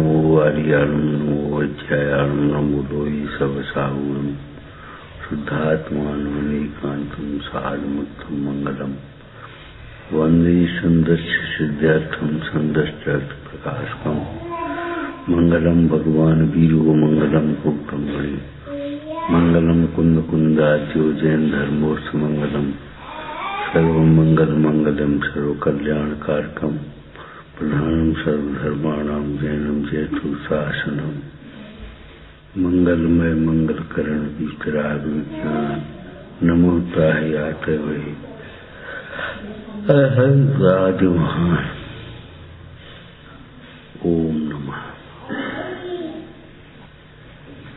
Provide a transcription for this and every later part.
नमो आर्याणं नमो वज्रायाणं नमो लोहि सवसाहुणं शुद्धात्मानमेकान्तं साधुमुक्तं मंगलम वंदे सुंदस्य सिद्धार्थं संदश्चार्थप्रकाशकं मंगलम भगवान वीरो मंगलम कुक्तं मणि मंगलम कुंद कुंदाद्यो जैन धर्मोर्थ मंगलम सर्वमंगल मंगलम सर्वकल्याणकारकम प्रधानम सर्वधर्माणां जैनम जयतु शासनम मंगलमय मंगलकरण वितराग विज्ञान नमो ताहयात वै आदि महान ओम नमः।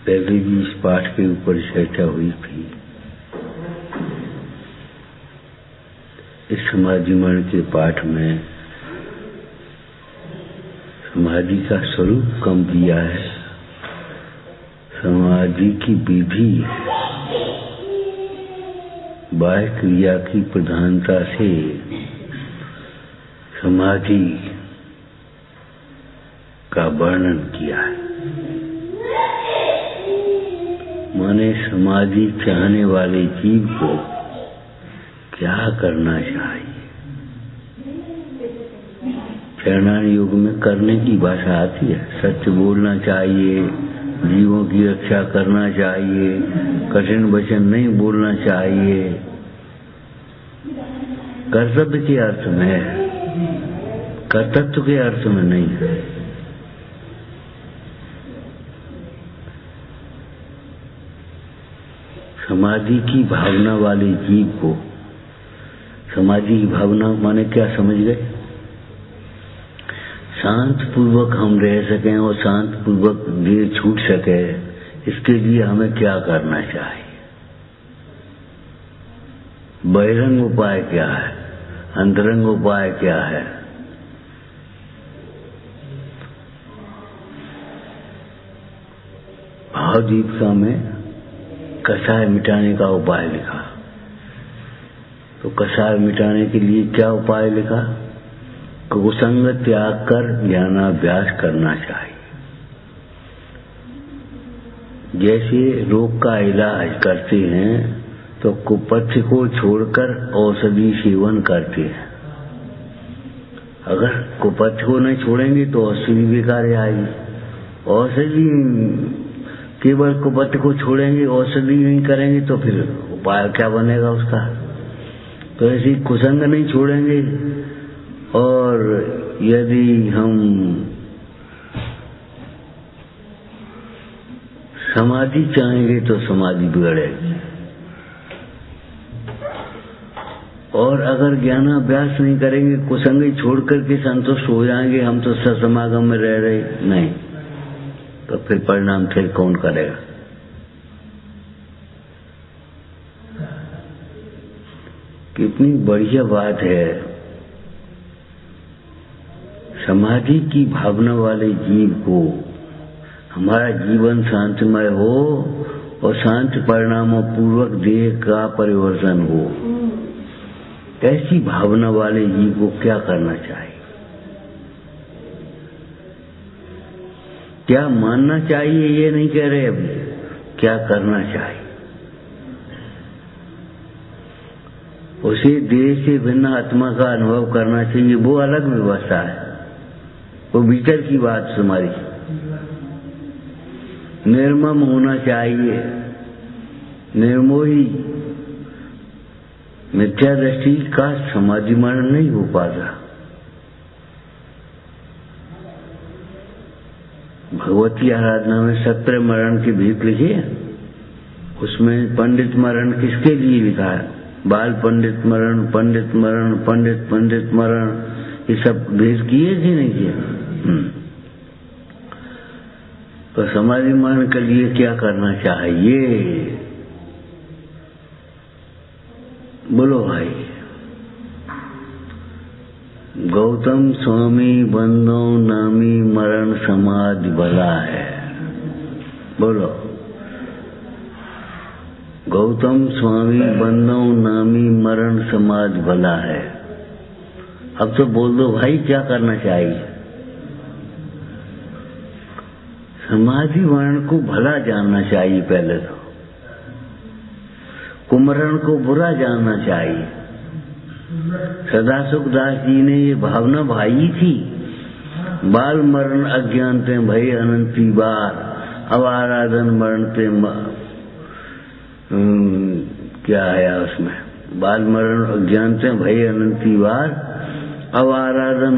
पहले भी इस पाठ के ऊपर चर्चा हुई थी। इस समाधि मरण के पाठ में समाधि का स्वरूप कम दिया है, समाधि की विधि बाह्य क्रिया की प्रधानता से समाधि का वर्णन किया है। माने समाधि चाहने वाले जीव को क्या करना चाहिए। चरणान योग में करने की भाषा आती है। सत्य बोलना चाहिए, जीवों की रक्षा करना चाहिए, कठिन वचन नहीं बोलना चाहिए, कर्तव्य के अर्थ में है, कर्तव्य के अर्थ में नहीं है। समाधि की भावना वाले जीव को, समाधि की भावना माने क्या समझ गए? शांत पूर्वक हम रह सकें और शांत पूर्वक देह छूट सके, इसके लिए हमें क्या करना चाहिए? बहिरंग उपाय क्या है, अंतरंग उपाय क्या है? भाव दीपिका में कषाय मिटाने का उपाय लिखा। तो कषाय मिटाने के लिए क्या उपाय लिखा? कुसंग त्याग कर ज्ञानाभ्यास करना चाहिए। जैसे रोग का इलाज करते हैं तो कुपथ्य को छोड़कर औषधि सेवन करते हैं। अगर कुपथ्य को नहीं छोड़ेंगे तो औषधि बेकार आएगी। औषधि केवल कुपथ्य को छोड़ेंगे, औषधि नहीं करेंगे तो फिर उपाय क्या बनेगा उसका? तो ऐसी कुसंग नहीं छोड़ेंगे। और यदि हम समाधि चाहेंगे तो समाधि बिगड़ेगी। और अगर ज्ञानाभ्यास नहीं करेंगे, कुसंग छोड़ करके संतुष्ट हो जाएंगे, हम तो सत्समागम में रह रहे नहीं, तो फिर परिणाम फिर कौन करेगा? कितनी बढ़िया बात है। समाधि की भावना वाले जीव को हमारा जीवन शांतिमय हो और शांति परिणामों पूर्वक देह का परिवर्तन हो, ऐसी भावना वाले जीव को क्या करना चाहिए? क्या मानना चाहिए ये नहीं कह रहे, अभी क्या करना चाहिए? उसे देह से भिन्न आत्मा का अनुभव करना चाहिए, वो अलग व्यवस्था है, वो भीतर की बात तुम्हारी। निर्मम होना चाहिए, निर्मोही। मिथ्या दृष्टि का समाधि मरण नहीं हो पाता। भगवती आराधना में 17 मरण की भीख लिखी है। उसमें पंडित मरण किसके लिए लिखा है? बाल पंडित मरण, पंडित मरण, पंडित मरण, ये सब भेद किए कि नहीं किए? तो समाधि मरण के लिए क्या करना चाहिए? बोलो भाई। गौतम स्वामी बंदो नामी मरण समाधि भला है। बोलो। गौतम स्वामी बंदो नामी मरण समाधि भला है। अब तो बोल दो भाई, क्या करना चाहिए? समाधि मरण को भला जानना चाहिए, पहले तो कुमरण को बुरा जानना चाहिए। सदाशिव दास जी ने ये भावना भाई थी, बाल मरण अज्ञान ते भय अनंती बार, अब आराधन मरण ते क्या है उसमें, बाल मरण अज्ञान ते भय अनंती बार, अब आराधन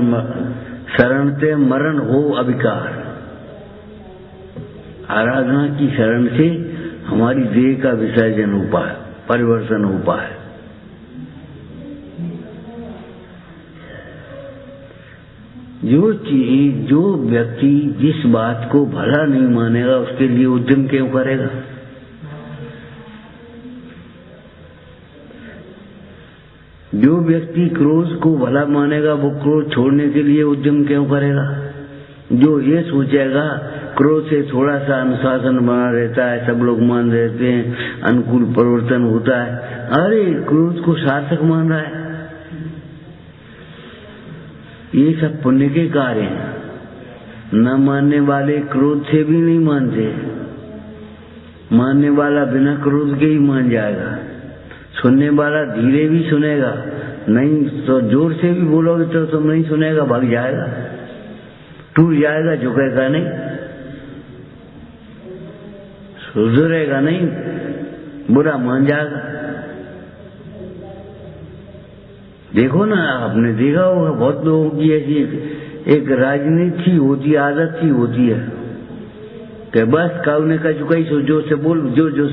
शरण ते मरण हो अविकार। आराधना की शरण से हमारी देह का विसर्जन हो पाए, परिवर्तन हो पाए। जो व्यक्ति जिस बात को भला नहीं मानेगा उसके लिए उद्यम क्यों करेगा? जो व्यक्ति क्रोध को भला मानेगा वो क्रोध छोड़ने के लिए उद्यम क्यों करेगा? जो ये सोचेगा क्रोध से थोड़ा सा अनुशासन बना रहता है, सब लोग मान रहते हैं, अनुकूल परिवर्तन होता है, अरे क्रोध को सार्थक मान रहा है। ये सब पुण्य के कार्य हैं। न मानने वाले क्रोध से भी नहीं मानते, मानने वाला बिना क्रोध के ही मान जाएगा, सुनने वाला धीरे भी सुनेगा, नहीं तो जोर से भी बोलोगे तो तुम नहीं सुनेगा, भाग जाएगा, टूट जाएगा, झुकेगा नहीं, सुधरेगा नहीं, बुरा मान जाएगा। देखो ना, आपने देखा होगा बहुत लोगों की ऐसी एक राजनीति होती, आदत ही होती है कि बस काउने का चुकाई सो जो से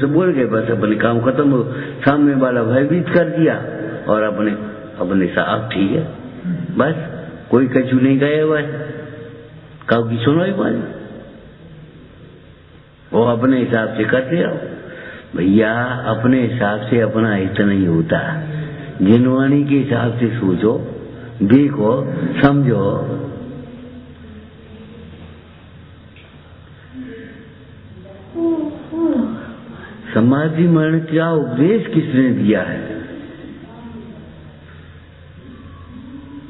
बोल गए, बस अपने काम खत्म हो, सामने वाला भयभीत कर दिया और अपने साहब ठीक है, बस कोई कछु नहीं गए, बस काउ की सुनो ही बात, वो अपने हिसाब से करते रहो। भैया अपने हिसाब से अपना हित नहीं होता, जिनवाणी के हिसाब से सोचो, देखो, समझो। समाधि मरण का उपदेश किसने दिया है?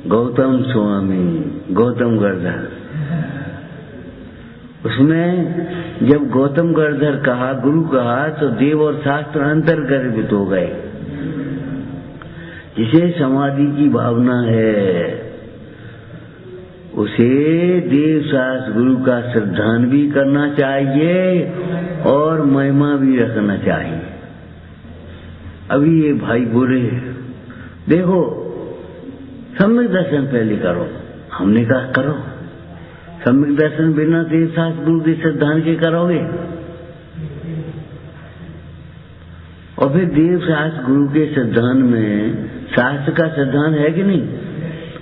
गौतम स्वामी, गौतम गर्धर। उसमें जब गौतम गर्धर कहा, गुरु कहा, तो देव और शास्त्र अंतर्गर्भित हो गए। जिसे समाधि की भावना है उसे देव शास्त्र गुरु का श्रद्धान भी करना चाहिए और महिमा भी रखना चाहिए। अभी ये भाई बोले देखो सम्यक दर्शन पहले करो, हमने कहा करो, सम्यक दर्शन बिना देव शास्त्र गुरु के श्रद्धान के करोगे? और फिर देव शास्त्र गुरु के सिद्धांत में शास्त्र का सिद्धांत है कि नहीं?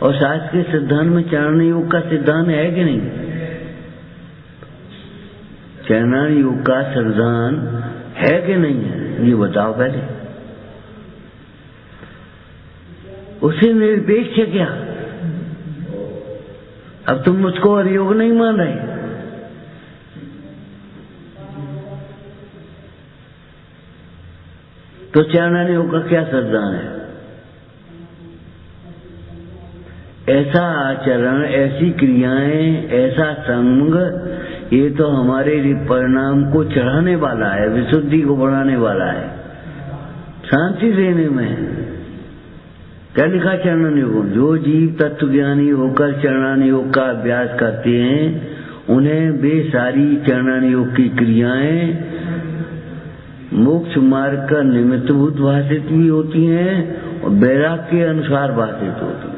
और शास्त्र के सिद्धांत में चरण योग का सिद्धांत है कि नहीं? चरण योग का सिद्धांत है कि नहीं है, ये बताओ पहले। उसे निरपेक्ष है क्या? अब तुम मुझको और योग नहीं मान रहे, तो चरण योग का क्या सिद्धांत है? ऐसा आचरण, ऐसी क्रियाएं, ऐसा संग, ये तो हमारे परिणाम को चढ़ाने वाला है, विशुद्धि को बढ़ाने वाला है, शांति देने में। क्या लिखा चरण योग? जो जीव तत्व ज्ञानी होकर चरण योग का अभ्यास करते हैं उन्हें वे सारी चरण योग की क्रियाएं मोक्ष मार्ग का निमित्तभूत भाषित भी होती हैं और वैराग्य के अनुसार भाषित होती हैं।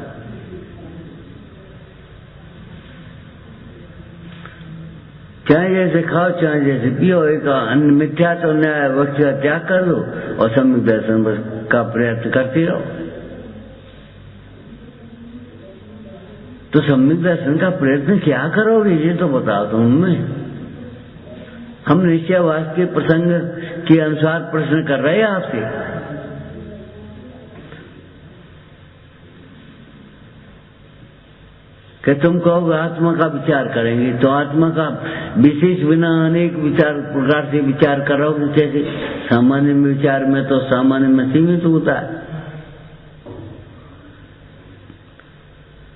चाहे जैसे खाओ चाहे जैसे पियो, एक अन्न मिथ्या तो न्याय वक्त का त्याग कर दो और सम्यक दर्शन का प्रयत्न करते रहो। तो सम्यक दर्शन का प्रयत्न क्या करोगे ये तो बताओ तुम हमें। हम निश्चयवास के प्रसंग के अनुसार प्रश्न कर रहे हैं आपसे। कि तुम कहोगे आत्मा का विचार करेंगे, तो आत्मा का विशेष बिना अनेक विचार प्रकार से विचार करोगे कैसे? सामान्य विचार में तो सामान्य में सीमित होता है,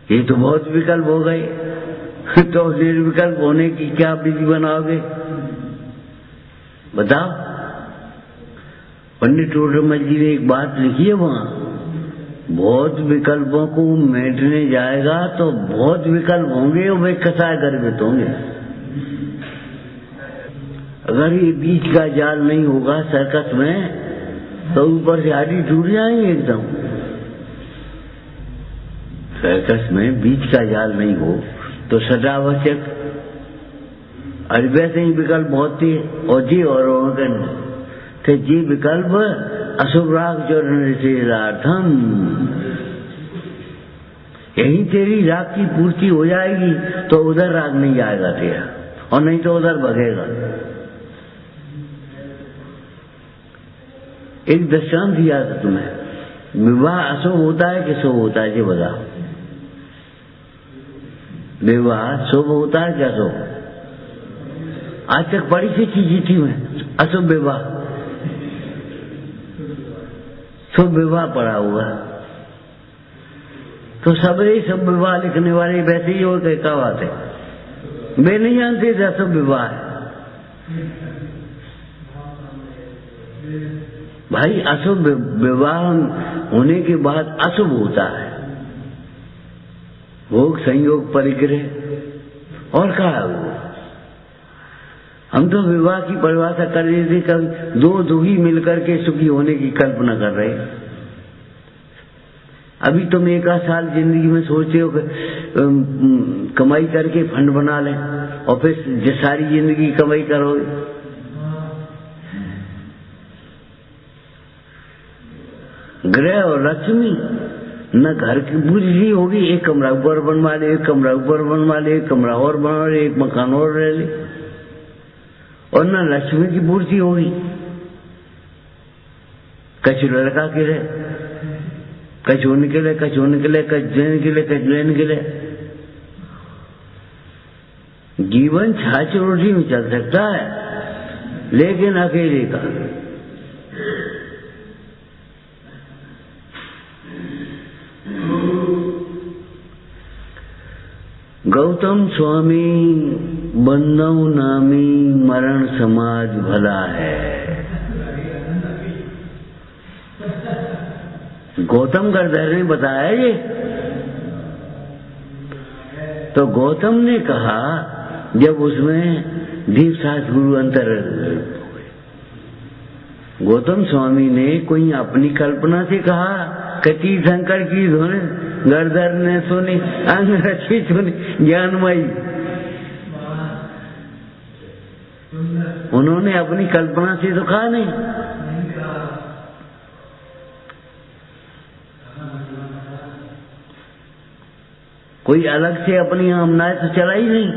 ये तो बहुत विकल्प हो गए। तो निर्विकल्प होने की क्या विधि बनाओगे? बताओ। पंडित टोडरमल जी ने एक बात लिखी है वहां, बहुत विकल्पों को मेटने जाएगा तो बहुत विकल्प होंगे और वे कसाय गर्भित होंगे। अगर ये बीच का जाल नहीं होगा सर्कस में तो ऊपर से हड्डी टूट जाएंगे एकदम। सर्कस में बीच का जाल नहीं हो तो सदावश्यक और वैसे ही विकल्प बहुत ही और जी और थे जी विकल्प अशुभ राग चरण से रार्थम। यही तेरी राग की पूर्ति हो जाएगी तो उधर राग नहीं जाएगा तेरा, और नहीं तो उधर भगेगा। एक दृष्टांत दिया था तुम्हें, विवाह अशुभ होता है कि शुभ होता है? जी बताओ, विवाह शुभ होता है क्या शुभ? आज तक पढ़ी सी चीज थी मैं, अशुभ विवाह शुभ विवाह पढ़ा हुआ। तो सब विवाह लिखने वाले वैसे ही और क्या बात है, वे नहीं जानते थे अशुभ विवाह है। भाई अशुभ विवाह होने के बाद अशुभ होता है, भोग संयोग परिग्रह और कहा है वो। हम तो विवाह की परिभाषा कर रहे थे, कभी दो दुखी मिलकर के सुखी होने की कल्पना कर रहे। अभी तुम एक आध साल जिंदगी में सोचते हो कि कमाई करके फंड बना लें और फिर सारी जिंदगी कमाई करोगे। ग्रह और लक्ष्मी न घर की पूरी होगी, एक कमरा ऊपर बनवा ले, एक कमरा ऊपर बनवा ले, एक कमरा और बनवा ले, एक मकान और रह ले, और न लक्ष्मी की पूर्ति होगी। कछु लड़का के लिए, कछु निकले, कछु निकले, कछु निकले, कछु निकले। जीवन छाछ रोटी में चल सकता है, लेकिन अकेले का। गौतम स्वामी बंदव नामी मरण समाज भला है। गौतम गर्धर ने बताया ये। तो गौतम ने कहा, जब उसमें दीपशास्त्र गुरु अंतर, गौतम स्वामी ने कोई अपनी कल्पना से कहा, कटी शंकर की धुन गर्धर ने सुनी, अंग रची सुनी ज्ञानमयी। उन्होंने अपनी कल्पना से तो कहा नहीं। कोई अलग से अपनी हमनाएं तो चलाई नहीं।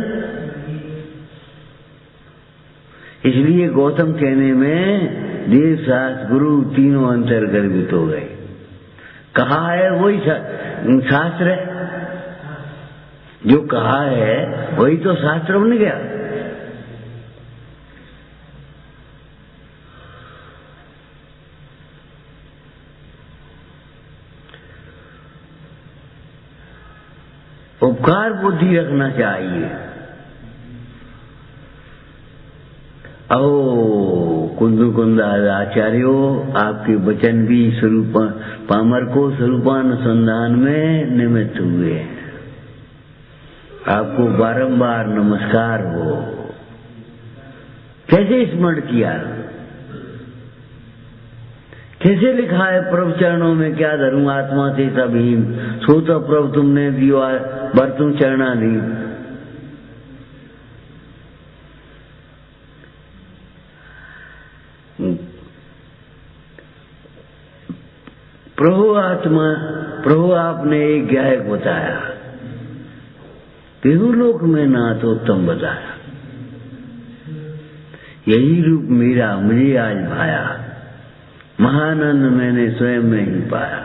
इसलिए गौतम कहने में देव शास्त्र गुरु तीनों अंतर गर्भित हो गए। कहा है वही शास्त्र है, जो कहा है वही तो शास्त्र बन गया। उपकार बुद्धि रखना चाहिए। कुंदु कुंदा आचार्यो, आपके वचन भी स्वरूप पामर को स्वरूपानुसंधान में निमित्त हुए। आपको बारंबार नमस्कार हो। कैसे स्मरण किया, कैसे लिखा है प्रभु चरणों में क्या धरूं आत्मा से सभी, सो तो प्रभु तुमने दियो बरतू चरणा दी। प्रभु आपने एक गायक बताया, लोक में नाथ उत्तम बताया। यही रूप मेरा मुझे आज भाया, महानंद मैंने स्वयं में ही पाया।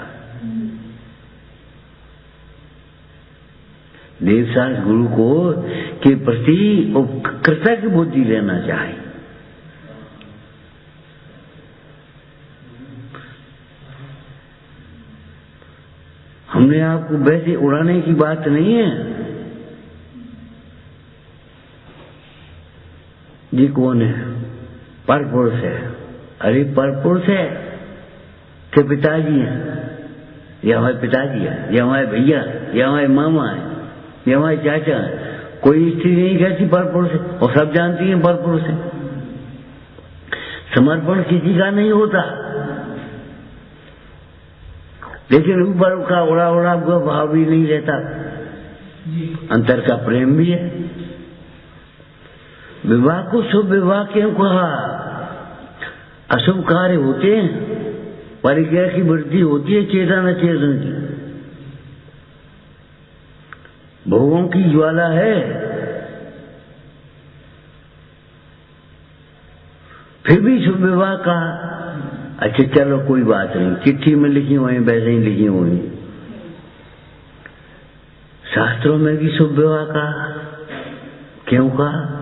देवशास्त्र गुरु को के प्रति कृतज्ञ बुद्धि लेना चाहिए। हमने आपको वैसे उड़ाने की बात नहीं है, जी कौन है? परपुरुष है। अरे परपुरुष है कि पिताजी हैं, या हमारे पिताजी है, या हमारे भैया, या हमारे मामा है, या हमारे चाचा है। कोई स्त्री नहीं कहती परपुरुष है, और सब जानती हैं परपुरुष है। समर्पण किसी का नहीं होता, लेकिन ऊपर का उड़ा उड़ा हुआ भाव भी नहीं रहता, अंतर का प्रेम भी है। विवाह को शुभ विवाह क्यों कहा? अशुभ कार्य होते हैं, परिग्रह की वृद्धि होती है चेतन अचेतन की, भोगों की ज्वाला है। फिर भी शुभ विवाह का अच्छा चलो कोई बात नहीं, चिट्ठी में लिखी हुई वैसे ही लिखी हुई, शास्त्रों में भी शुभ विवाह का क्यों कहा?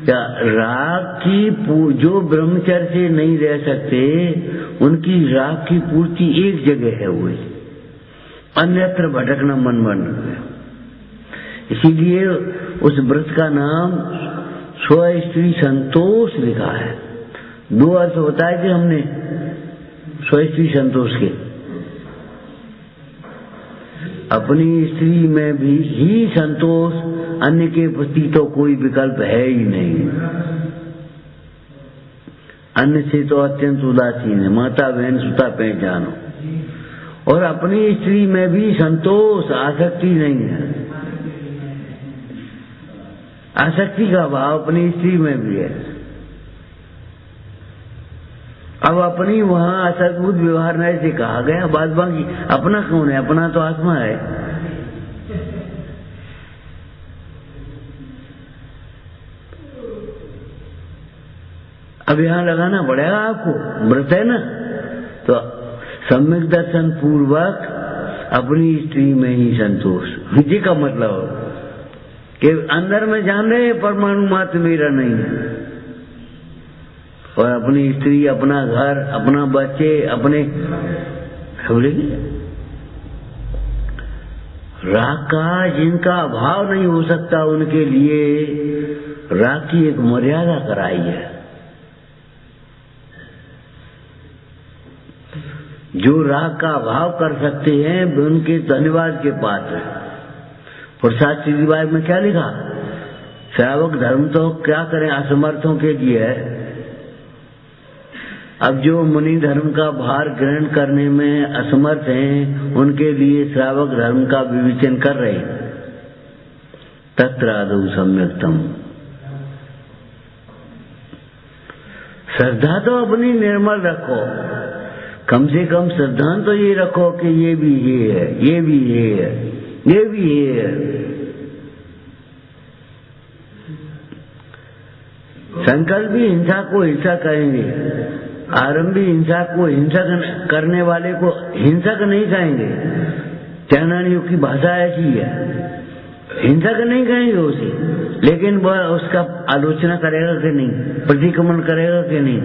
क्या राग की जो ब्रह्मचर्य से नहीं रह सकते उनकी राग की पूर्ति एक जगह है हुई, अन्यत्र भटकना मन बन गया। इसीलिए उस व्रत का नाम स्व स्त्री संतोष लिखा है। दो अर्थ बताए थे हमने स्व स्त्री संतोष के। अपनी स्त्री में भी ही संतोष, अन्य के प्रति तो कोई विकल्प है ही नहीं। अन्य से तो अत्यंत उदासीन है, माता बहन सुता पहचानो। और अपनी स्त्री में भी संतोष, आसक्ति नहीं है। आसक्ति का भाव अपनी स्त्री में भी है। अब अपनी वहां असद्भुत व्यवहार नहीं से कहा गया, बात बाकी अपना कौन है? अपना तो आत्मा है। अब यहां लगाना पड़ेगा आपको, व्रत है ना, तो सम्यक दर्शन पूर्वक अपनी स्त्री में ही संतोष। जी का मतलब कि अंदर में जान रहे परमाणु मात्र मेरा नहीं है, और अपनी स्त्री, अपना घर, अपना बच्चे, अपने बोलेगी राग का जिनका अभाव नहीं हो सकता उनके लिए राग की एक मर्यादा कराई है। जो राग का अभाव कर सकते हैं उनके धन्यवाद के पात्र है। प्रसाद श्रीवाय में क्या लिखा? श्रावक धर्म तो क्या करें, असमर्थों के लिए है। अब जो मुनि धर्म का भार ग्रहण करने में असमर्थ हैं उनके लिए श्रावक धर्म का विवेचन कर रहे हैं। तत्रादौ सम्यक्तम। श्रद्धा तो अपनी निर्मल रखो, कम से कम श्रद्धा तो ये रखो कि ये भी ये है, ये भी ये है, ये भी ये है। संकल्प भी हिंसा को हिंसा कहेंगे, आरंभी हिंसा को हिंसक करने वाले को हिंसक नहीं कहेंगे। चाणक्य की भाषा ऐसी है, हिंसक नहीं कहेंगे उसे, लेकिन वह उसका आलोचना करेगा कि नहीं, प्रतिक्रमण करेगा कि नहीं,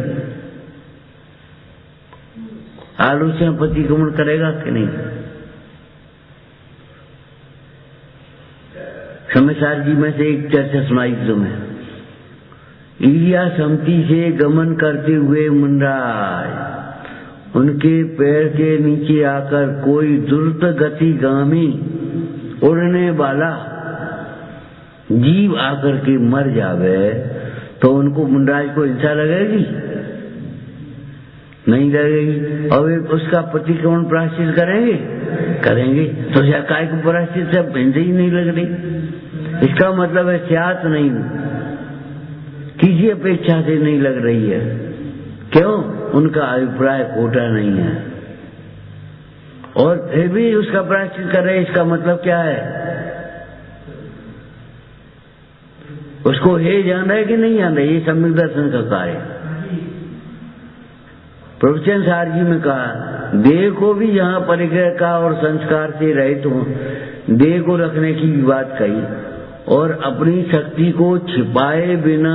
आलोचना प्रतिक्रमण करेगा कि नहीं। समयसार जी में से एक चर्चा सुनाई तुम्हें। ईलिया समती से गमन करते हुए मुंडराय, उनके पैर के नीचे आकर कोई द्रुत गतिगामी उड़ने वाला जीव आकर के मर जावे तो उनको मुंडराज को हिंसा लगेगी? नहीं लगेगी। और वे उसका प्रतिक्रमण प्रायश्चित करेंगे तो काय को प्रायश्चित से हिंसा ही नहीं लग रही। इसका मतलब है स्यात नहीं, किसी अपेक्षा से नहीं लग रही है। क्यों? उनका अभिप्राय खोटा नहीं है, और फिर भी उसका प्रायश्चित कर रहे। इसका मतलब क्या है? उसको हे जान रहा है कि नहीं जान रहा? ये सम्यक दर्शन का कार्य। प्रवचन सार जी में कहा, देह को भी यहाँ परिग्रह का और संस्कार से रहित हो, देह को रखने की बात कही, और अपनी शक्ति को छिपाए बिना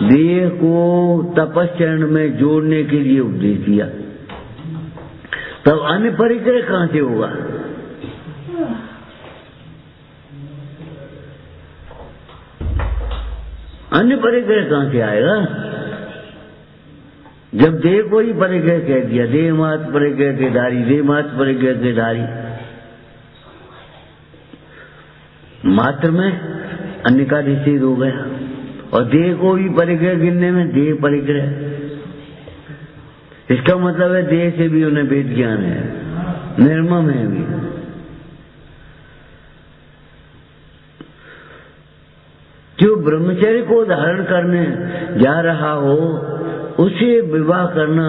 देह को तपश्चरण में जोड़ने के लिए उपदेश दिया। तब अन्य परिग्रह कहां से होगा? अन्य परिग्रह कहां से आएगा? जब देह को ही परिग्रह कह दिया, देह मात्र परिग्रह के धारी, देह मात्र परिग्रह के धारी, मात्र में अन्य का निषेध हो गया। और देह को भी परिग्रह गिनने में देह परिग्रह, इसका मतलब है देह से भी उन्हें वेद ज्ञान है, निर्मम है भी। जो ब्रह्मचर्य को धारण करने जा रहा हो उसे विवाह करना,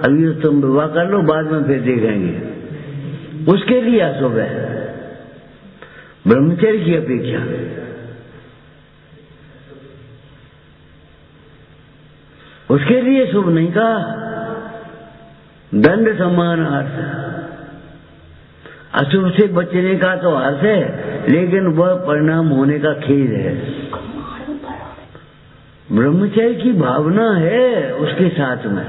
अभी तुम विवाह कर लो, बाद में फिर देखेंगे, उसके लिए अशुभ है ब्रह्मचर्य की अपेक्षा। उसके लिए शुभ नहीं कहा। दंड समान अर्थ, अशुभ से बचने का तो अर्थ है, लेकिन वह परिणाम होने का खेद है। ब्रह्मचर्य की भावना है उसके साथ में,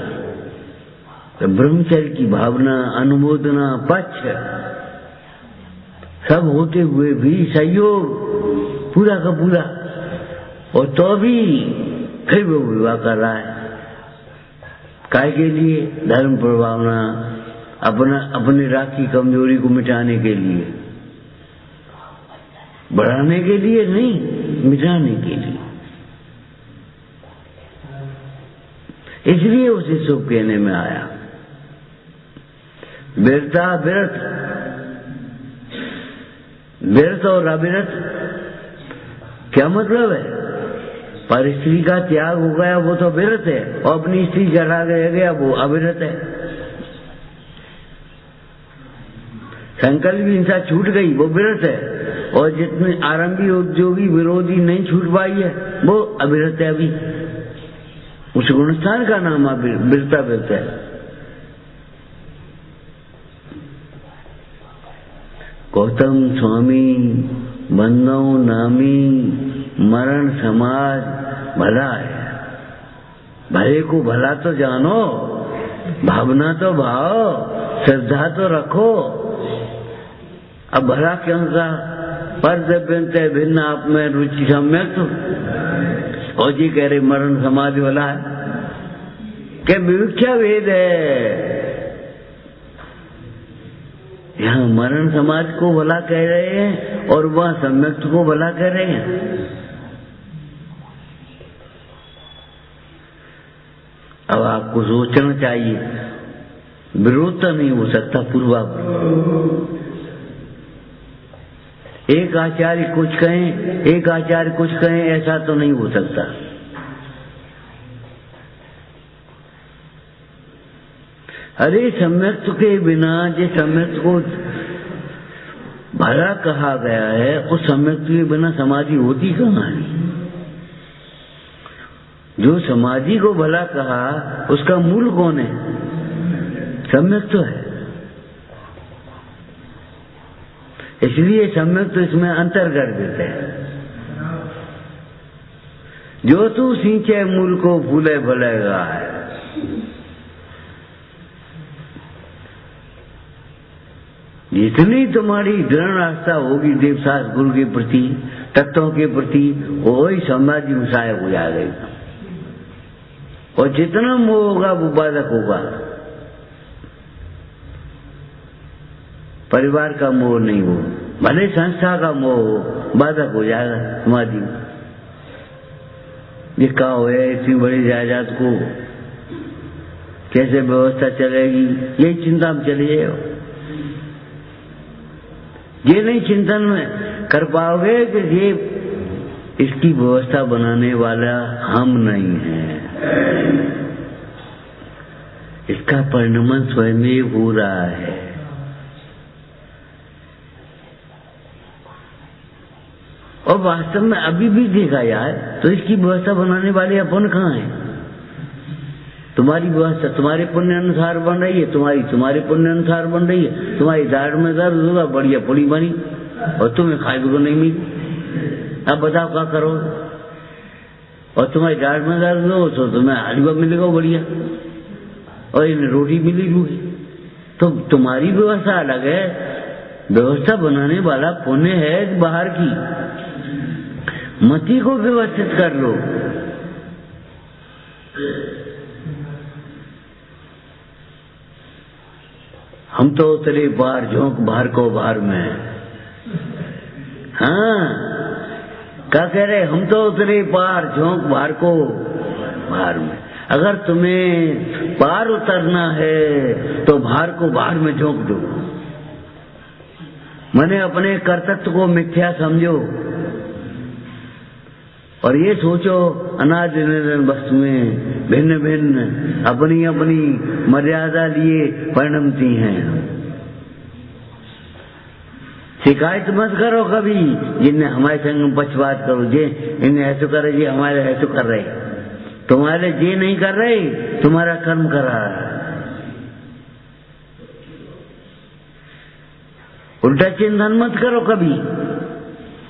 तो ब्रह्मचर्य की भावना, अनुमोदना, पक्ष सब होते हुए भी सहयोग पूरा का पूरा, और तो भी फिर वो विवाह कर रहा है। काय के लिए? धर्म प्रभावना, अपने राग की कमजोरी को मिटाने के लिए, बढ़ाने के लिए नहीं, मिटाने के लिए। इसलिए उसे शुभ कहने में आया। विरता विरत, विरत और अविरत क्या मतलब है? पर स्त्री का त्याग हो गया वो तो विरत है, और अपनी स्त्री चढ़ा गया वो अविरत है। संकल्प की हिंसा छूट गई वो विरत है, और जितने आरंभी उद्योगी विरोधी नहीं छूट पाई है वो अविरत है। अभी उस गुणस्थान का नाम विरता विरत है। गौतम स्वामी बंदो नामी मरण समाज भला है। भले को भला तो जानो, भावना तो भाव, श्रद्धा तो रखो। अब भला क्यों का पर बनते भिन्न आप में रुचि सम्यक, और जी कह रहे मरण समाज भला है, क्या विवक्षा भेद है? यहाँ मरण समाज को भला कह रहे हैं और वह सम्यक को भला कह रहे हैं। अब आपको सोचना चाहिए, विरोध तो नहीं हो सकता पूर्वाग्रह। एक आचार्य कुछ कहें, एक आचार्य कुछ कहें, ऐसा तो नहीं हो सकता। अरे सम्यक्त के बिना, जिस सम्यक्त को भला कहा गया है, उस सम्यक्त के बिना समाधि होती कहाँ है? जो समाधि को भला कहा उसका मूल कौन है? सम्यक्त तो है। इसलिए सम्यक्त तो इसमें अंतर कर देते हैं। जो तू सींचे मूल को फूले भलेगा है। जितनी तुम्हारी दृढ़ आस्था होगी देवशास्त्र गुरु के प्रति, तत्वों के प्रति, वही समाधि में सहायक हो जाएगा। और जितना मोह होगा वो बाधक होगा। परिवार का मोह नहीं हो, भले संस्था का मोह हो, बाधक हो जाएगा समाधि में। ये क्या हो है, इतनी बड़ी जायदाद को कैसे व्यवस्था चलेगी, यही चिंता में चलिए। ये नहीं चिंतन में कर पाओगे कि ये इसकी व्यवस्था बनाने वाला हम नहीं है, इसका परिणमन स्वयं हो रहा है। और वास्तव में अभी भी देखा जाए तो इसकी व्यवस्था बनाने वाले अपन कहाँ हैं? तुम्हारी व्यवस्था तुम्हारे पुण्य अनुसार बन रही है, तुम्हारे पुण्य अनुसार बन रही है। तुम्हारी दाढ़ में दर्द होगा, बढ़िया पुड़ी बनी, और तुम्हें खाए को नहीं मिली। अब बताओ क्या करो? और तुम्हारी दाढ़ में दर्द हो तो तुम्हें हलवा मिलेगा बढ़िया, और इन्हें रोटी मिली हुई। तो तुम्हारी व्यवस्था अलग है, व्यवस्था बनाने वाला पुण्य है बाहर की। मति को व्यवस्थित कर लो। हम तो उतरे बार झोंक बाहर को बाहर में। हाँ, क्या कह रहे? हम तो उतरे पार झोंक बाहर को बाहर में। अगर तुम्हें पार उतरना है तो बाहर को बाहर में झोंक दो। मैंने अपने कर्तव्य को मिथ्या समझो और ये सोचो अनादि निरंतर वस्तुएं भिन्न भिन्न अपनी अपनी मर्यादा लिए परिणमती हैं। शिकायत मत करो कभी जिनने हमारे संग पक्षपात करो, जे इन्हें ऐसा करे, जी हमारे ऐसा कर रहे, तुम्हारे जे नहीं कर रहे, तुम्हारा कर्म कर रहा है। उल्टा चिंतन मत करो कभी,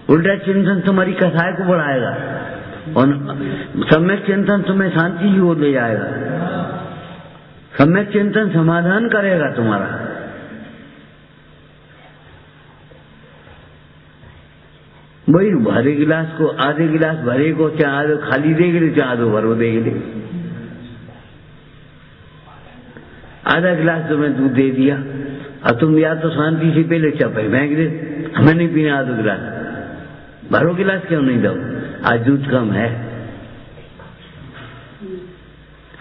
उल्टा चिंतन तुम्हारी कसाय को बढ़ाएगा और सम्यक चिंतन तुम्हें शांति की ओर ले जाएगा। सम्यक चिंतन समाधान करेगा तुम्हारा। वही भरे गिलास को आधे गिलास भरे को चाहे आधो खाली देगी, चाहे आधो भरो देगी। आधा गिलास तुम्हें दूध दे दिया और तुम या तो शांति से पहले चपे फेंक दे, हमें नहीं पीना आधो गिलास, भरो गिलास क्यों नहीं दो, आज दूध कम है,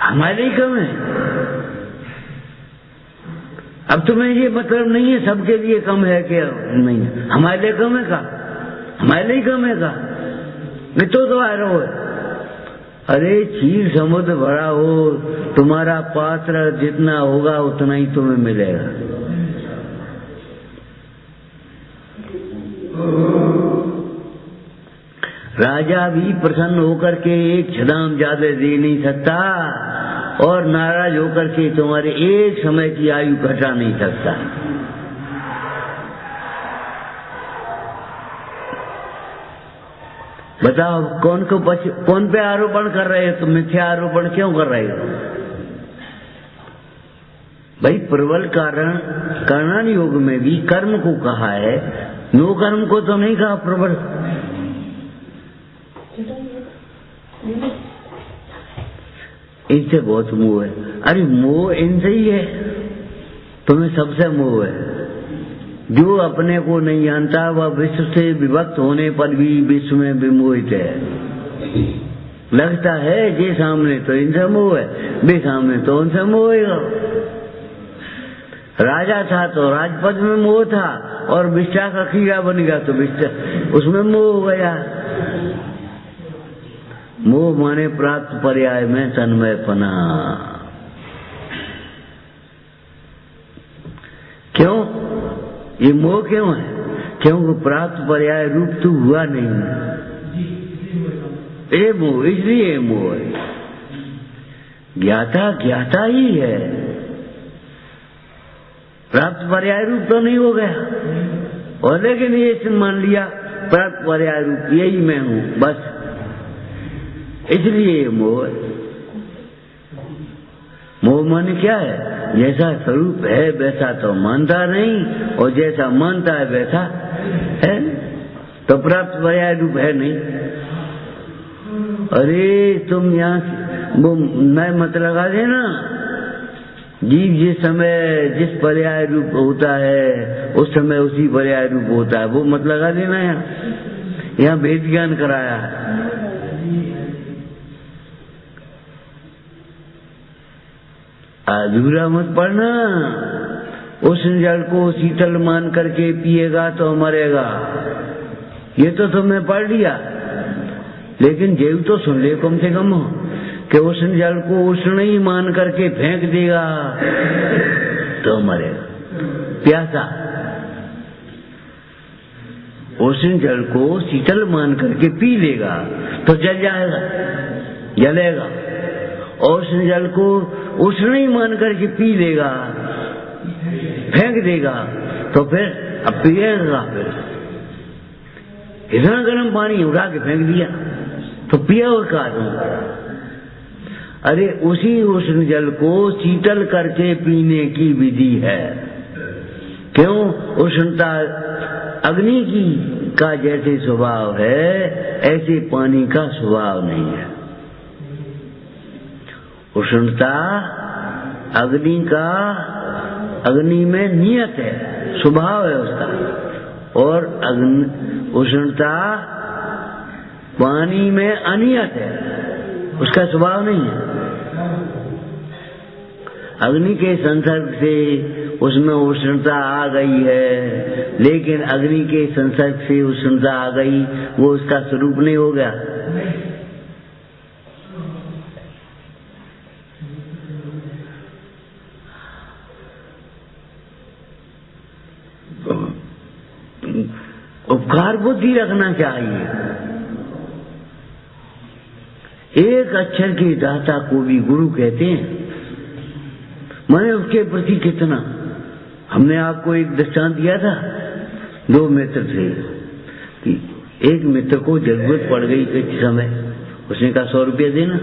हमारे ही कम है। अब तुम्हें ये मतलब नहीं है सबके लिए कम है कि नहीं, हमारे लिए कम है का, हमारे लिए कम है का, मैं तो आ रहा हूं। अरे क्षीर समुद्र भरा हो, तुम्हारा पात्र जितना होगा उतना ही तुम्हें मिलेगा। राजा भी प्रसन्न होकर के एक छदाम ज्यादा दे नहीं सकता और नाराज होकर के तुम्हारे एक समय की आयु घटा नहीं सकता। बताओ कौन पे आरोपण कर रहे हो तुम? मिथ्या आरोपण क्यों कर रहे हो भाई? प्रबल कारण कर्णन योग में भी कर्म को कहा है, नो कर्म को तो नहीं कहा प्रबल। इनसे बहुत मोह है। अरे मोह इनसे ही है, तुम्हें सबसे मोह है। जो अपने को नहीं जानता वह विश्व से विभक्त होने पर भी विश्व में विमोहित है। लगता है जे सामने तो इनसे मोह है, बे सामने तो उनसे मोह होगा। राजा था तो राजपद में मोह था और विष्ठा का कीड़ा बन गया तो विष्ठा उसमें मोह हो गया। मोह माने प्राप्त पर्याय में तन्मय पना। क्यों ये मोह क्यों है? क्योंकि प्राप्त पर्याय रूप तो हुआ नहीं, ये मोह, इसलिए मोह है। ज्ञाता ज्ञाता ही है, प्राप्त पर्याय रूप तो नहीं हो गया। और लेकिन ये मान लिया प्राप्त पर्याय रूप यही मैं हूं बस, इसलिए मोह है। मोह माने क्या है? जैसा स्वरूप है वैसा तो मानता नहीं और जैसा मानता है वैसा है, तो प्राप्त पर्याय रूप है नहीं। अरे तुम यहाँ वो नए मत लगा देना। जीव जिस समय जिस पर्याय रूप होता है उस समय उसी पर्याय रूप होता है, वो मत लगा देना। यहाँ भेद ज्ञान कराया है। अधूरा मत पढ़ना। उस जल को शीतल मान करके पिएगा तो मरेगा, ये तो तुमने पढ़ लिया। लेकिन जेव तो सुन ले कम से कम कि उस जल को उष्ण ही मान करके फेंक देगा तो मरेगा। प्यासा उष्ण जल को शीतल मान करके पी लेगा तो जल जाएगा, जलेगा। उष्ण जल को उष्ण ही मान करके पी लेगा, फेंक देगा तो फिर अब पिएगा। फिर इतना गर्म पानी उड़ा के फेंक दिया तो पिया और का। अरे उसी उष्ण जल को शीतल करके पीने की विधि है। क्यों? उष्णता अग्नि की का जैसे स्वभाव है ऐसे पानी का स्वभाव नहीं है। उष्णता अग्नि का, अग्नि में नियत है, स्वभाव है उसका, और उष्णता पानी में अनियत है, उसका स्वभाव नहीं है। अग्नि के संसर्ग से उसमें उष्णता आ गई है, लेकिन अग्नि के संसर्ग से उष्णता आ गई, वो उसका स्वरूप नहीं हो गया। उपकार बुद्धि रखना चाहिए। एक अक्षर के दाता को भी गुरु कहते हैं। मैंने उसके प्रति कितना, हमने आपको एक दृष्टांत दिया था, 2 मित्र थे कि एक मित्र को जरूरत पड़ गई कुछ समय, उसने कहा 100 रुपया देना,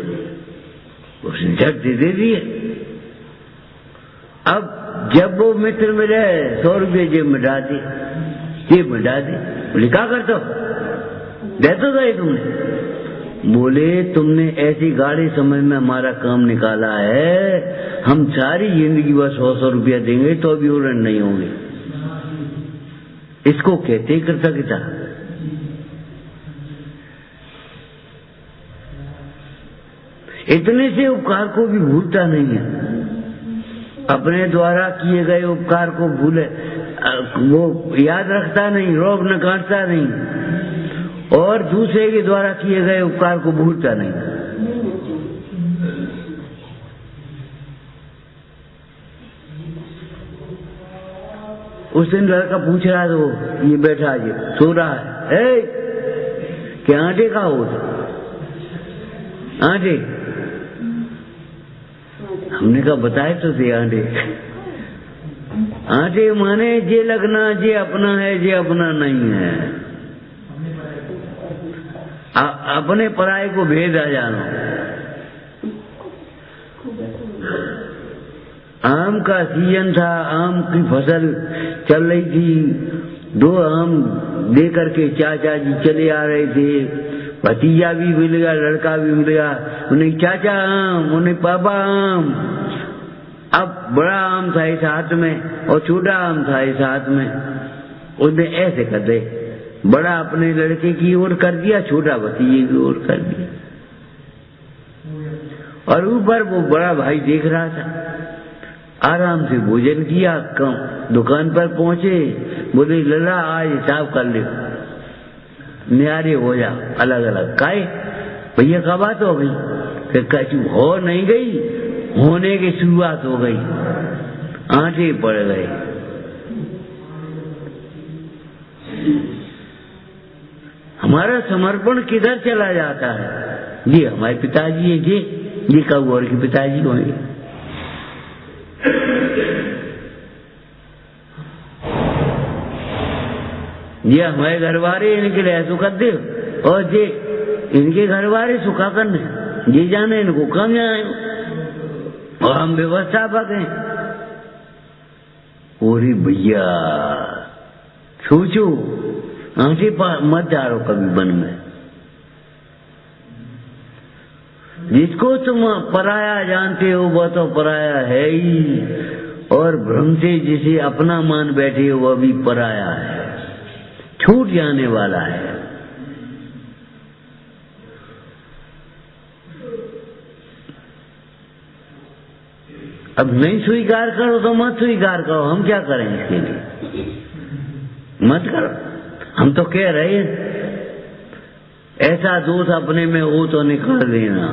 उसने झट दे दिए। अब जब वो मित्र मिले 100 रुपये जेब में डाल दे, बोले क्या करते हो, दे तो गए तुमने। बोले तुमने ऐसी गाड़ी समय में हमारा काम निकाला है, हम सारी जिंदगी बस 100 रुपया देंगे तो भी ऋण नहीं होंगे। इसको कहते ही कृतज्ञता। इतने से उपकार को भी भूलता नहीं है। अपने द्वारा किए गए उपकार को भूले, वो याद रखता नहीं, रोब न काटता नहीं, और दूसरे के द्वारा किए गए उपकार को भूलता नहीं। उस दिन लड़का पूछ रहा था, वो ये बैठा जी सो रहा है, क्या आटे का हो, आटे, हमने कहा बताए तो थे आटे। आटे माने जे लगना, जे अपना है, जे अपना नहीं है। अपने पराये को भेद आ जाना। आम का सीजन था, आम की फसल चल रही थी, 2 आम दे करके चाचा जी चले आ रहे थे, भतीजा भी मिल गया, लड़का भी मिल गया, उन्हें चाचा आम, उन्हें पापा आम। अब बड़ा आम था इस हाथ में और छोटा आम था इस हाथ में, उसने ऐसे कर दे, बड़ा अपने लड़के की ओर कर दिया, छोटा भतीजे की ओर कर दिया, और ऊपर वो बड़ा भाई देख रहा था। आराम से भोजन किया, दुकान पर पहुंचे, बोले लला आज हिसाब कर ले, न्यारे हो जा, अलग अलग। काहे भैया का बात हो गई, कछु हो नहीं गई, होने की शुरुआत हो गई, आंटे पड़ गए। हमारा समर्पण किधर चला जाता है? ये हमारे पिताजी है, ये कब और के पिताजी होंगे। ये हमारे घर वाले इनके लिए सुखा दे, और ये इनके घर वाले सुखा करने, ये जाने इनको कम जाए, और हम व्यवस्था पके। ओरे भैया सोचो, आंटे मत डालो कभी मन में। जिसको तुम पराया जानते हो वह तो पराया है ही, और भ्रम से जिसे अपना मान बैठे हो वह भी पराया है, छूट जाने वाला है। अब नहीं स्वीकार करो तो मत स्वीकार करो, हम क्या करें इसके लिए, मत करो। हम तो कह रहे हैं ऐसा दोष अपने में हो तो निकाल लेना,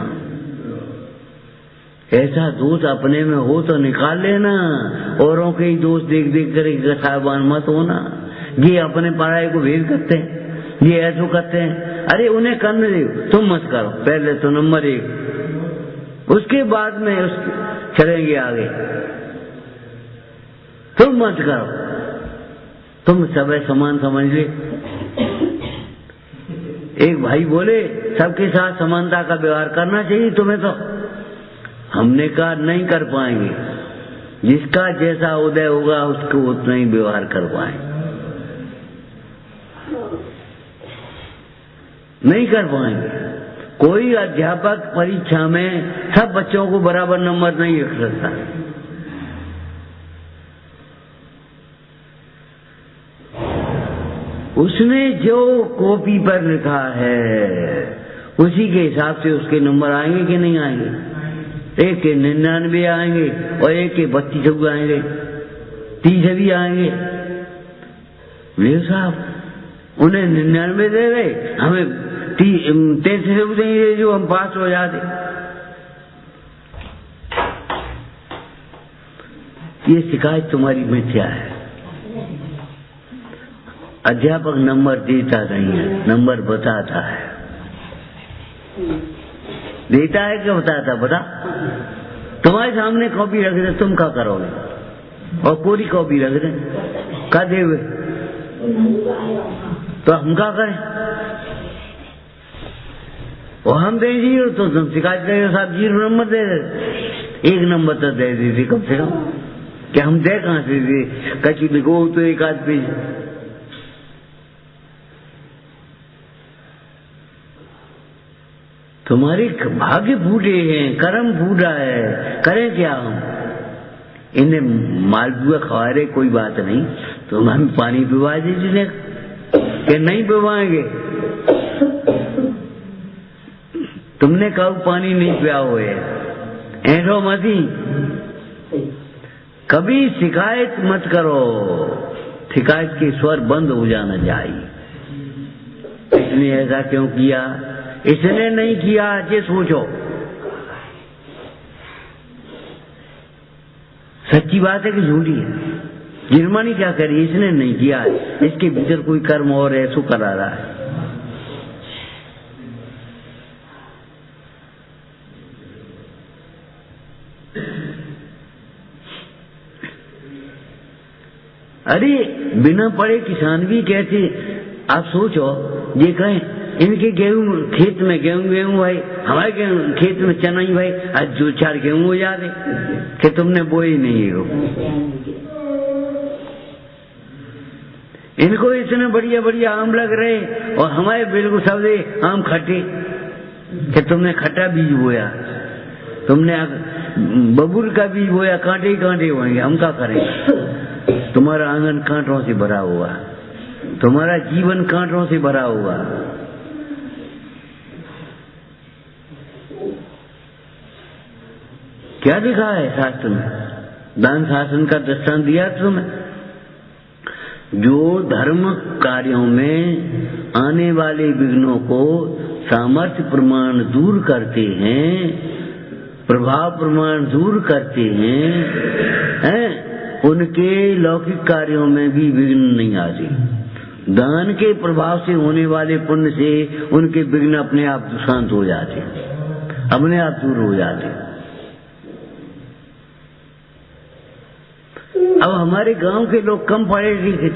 ऐसा दोष अपने में हो तो निकाल लेना, औरों के ही दोष देख देख कर सावधान मत होना। ये अपने पराये को भेद करते हैं, ये ऐसा करते हैं, अरे उन्हें करने दो, तुम मत करो, पहले तो नंबर 1, उसके बाद में चलेंगे आगे। तुम मत करो, तुम सब समान समझ ले। एक भाई बोले सबके साथ समानता का व्यवहार करना चाहिए तुम्हें, तो हमने कहा नहीं कर पाएंगे, जिसका जैसा उदय होगा उसको उतना ही व्यवहार कर पाएंगे। नहीं कर पाएंगे। कोई अध्यापक परीक्षा में सब बच्चों को बराबर नंबर नहीं रख सकता। उसने जो कॉपी पर लिखा है उसी के हिसाब से उसके नंबर आएंगे कि नहीं आएंगे? एक के 99 आएंगे और एक के 32 आएंगे, 30 भी आएंगे। वे साहब उन्हें 99 दे रहे, हमें 33 देंगे जो हम पास हो जाते। ये शिकायत तुम्हारी मिथ्या है। अध्यापक नंबर देता नहीं है, नंबर बताता है। देता है क्या बताता? बता। तुम्हारे सामने कॉपी रख दे, तुम क्या करोगे? और पूरी कॉपी रख दे, क्या देवे? तो हम क्या करें? और हम दे जीरो तो तुम शिकायत करें साहब 0 नंबर दे दे। 1 नंबर तो दे दीजिए कम से कम। क्या हम दे कहां से दे? कच्ची लिखो तो एक आध पेज। तुम्हारे भाग्य फूटे हैं, कर्म फूटा है, करें क्या हम? इन्हें मालपुआ खवा रहे, कोई बात नहीं, तो हम पानी पिवा दीजिए कि नहीं पिवाएंगे? तुमने कब पानी नहीं पिया हुए? ऐठो मती, कभी शिकायत मत करो। शिकायत के स्वर बंद हो जाना चाहिए। इसने ऐसा क्यों किया, इसने नहीं किया, ये सोचो। सच्ची बात है कि झूठी है? गिरमानी क्या करी? इसने नहीं किया, इसके भीतर कोई कर्म और है, सो करा रहा है। अरे बिना पढ़े किसान भी कहते। आप सोचो, ये कहें इनके गेहूं खेत में गेहूं भाई, हमारे खेत में चना ही भाई, आज 2-4 गेहूं हो जाते कि तुमने बोई नहीं हो। इनको इतने बढ़िया बढ़िया आम लग रहे और हमारे बिल्कुल सब आम खट्टे कि तुमने खट्टा बीज बोया, तुमने बबूल का बीज बोया, कांटे ही कांटे होंगे। हम क्या करें? तुम्हारा आंगन कांटों से भरा हुआ, तुम्हारा जीवन कांटों से भरा हुआ। क्या लिखा है शास्त्र में? दान शासन का दृष्टांत दिया तुम्हें। जो धर्म कार्यों में आने वाले विघ्नों को सामर्थ्य प्रमाण दूर करते हैं, प्रभाव प्रमाण दूर करते हैं, उनके लौकिक कार्यों में भी विघ्न नहीं आते। दान के प्रभाव से होने वाले पुण्य से उनके विघ्न अपने आप शांत हो जाते, अपने आप दूर हो जाते। अब हमारे गांव के लोग कम पढ़े लिखे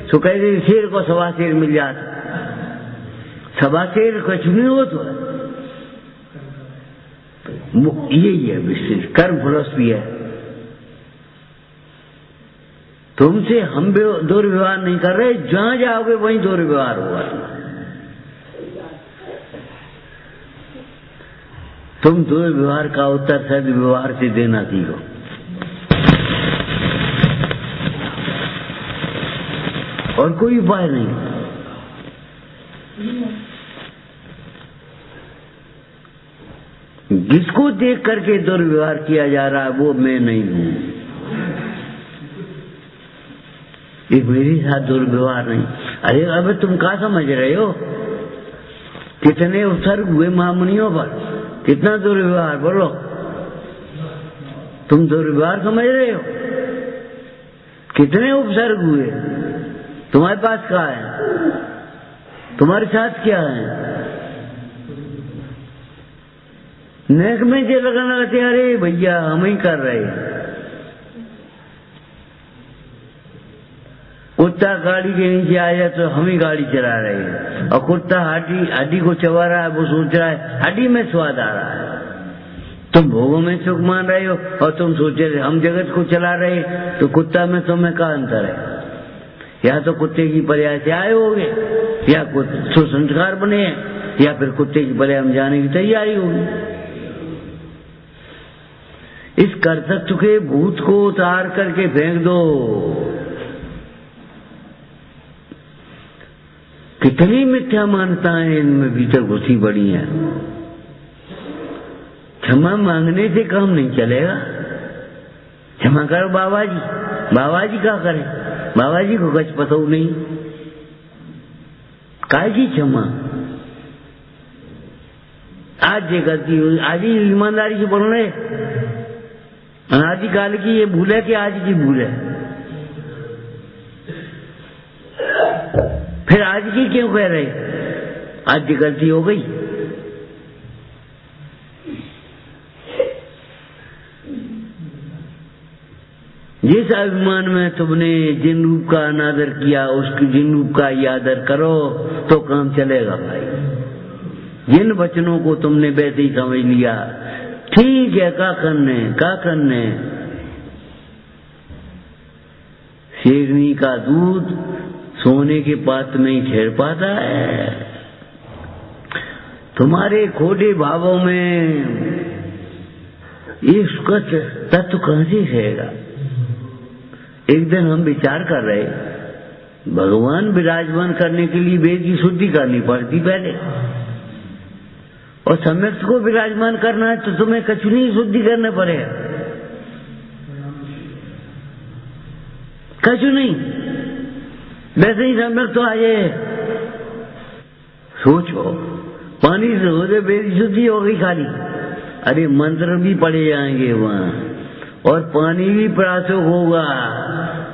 तो कहते शेर को 1.25 शेर मिल जाता। 1.25 शेर कुछ नहीं हो तो यही है विशेष कर्म फिलॉसफी है। तुमसे हम दुर्व्यवहार नहीं कर रहे, जहां जाओगे वहीं दुर्व्यवहार होगा। तुम दुर्व्यवहार का उत्तर सद्व्यवहार से देना सीखो। और कोई उपाय नहीं। जिसको देख करके दुर्व्यवहार किया जा रहा है वो मैं नहीं हूं। ये मेरे साथ दुर्व्यवहार नहीं। अरे अब तुम क्या समझ रहे हो? कितने उपसर्ग हुए महामुनियों पर, कितना दुर्व्यवहार, बोलो। तुम दुर्व्यवहार समझ रहे हो? कितने उपसर्ग हुए? तुम्हारे पास क्या है? तुम्हारे साथ क्या है? नेक में जे लगना लगते, अरे भैया हम ही कर रहे हैं। कुत्ता गाड़ी के नीचे आया तो हम ही गाड़ी चला रहे हैं, और कुत्ता हड्डी को चबा रहा है, वो सोच रहा है हड्डी में स्वाद आ रहा है। तुम भोगों में सुख मान रहे हो और तुम सोचे हम जगत को चला रहे हैं, तो कुत्ता में तुम्हें क्या अंतर है? या तो कुत्ते की पर्याय से आए होगे या कुछ संस्कार बने हैं। या फिर कुत्ते की भले हम जाने की तैयारी होगी। इस कर्तृत्व के भूत को उतार करके फेंक दो। कितनी मिथ्या मान्यताएं इनमें भीतर घुसी पड़ी हैं। क्षमा मांगने से काम नहीं चलेगा। क्षमा करो बाबा जी, बाबा जी क्या करें, बाबा जी को कुछ पता नहीं, काजी क्षमा। आज ये गलती हुई, आज ही ईमानदारी से बोल रहे, अनादिकाल की ये भूल है कि आज की भूल है? फिर आज की क्यों कह रहे? आज की गलती हो गई। जिस अभिमान में तुमने जिन रूप का अनादर किया, उसकी जिन रूप का ही आदर करो तो काम चलेगा भाई। जिन वचनों को तुमने वैसे ही समझ लिया, ठीक है, क्या करने। शेरनी का दूध सोने के पात्र में ही ठहर पाता है। तुम्हारे खोटे भावों में इसका तत्व कहां से रहेगा? एक दिन हम विचार कर रहे, भगवान विराजमान करने के लिए वेद की शुद्धि करनी पड़ती पहले, और सम्यक्त को विराजमान करना है तो तुम्हें कचुनी शुद्धि करना पड़ेगा। कचु नहीं, वैसे ही सम्यक्त तो आ जाए। सोचो, पानी से हो जाए वेद की शुद्धि हो गई खाली, अरे मंत्र भी पढ़े जाएंगे वहां, और पानी भी प्राशोक होगा,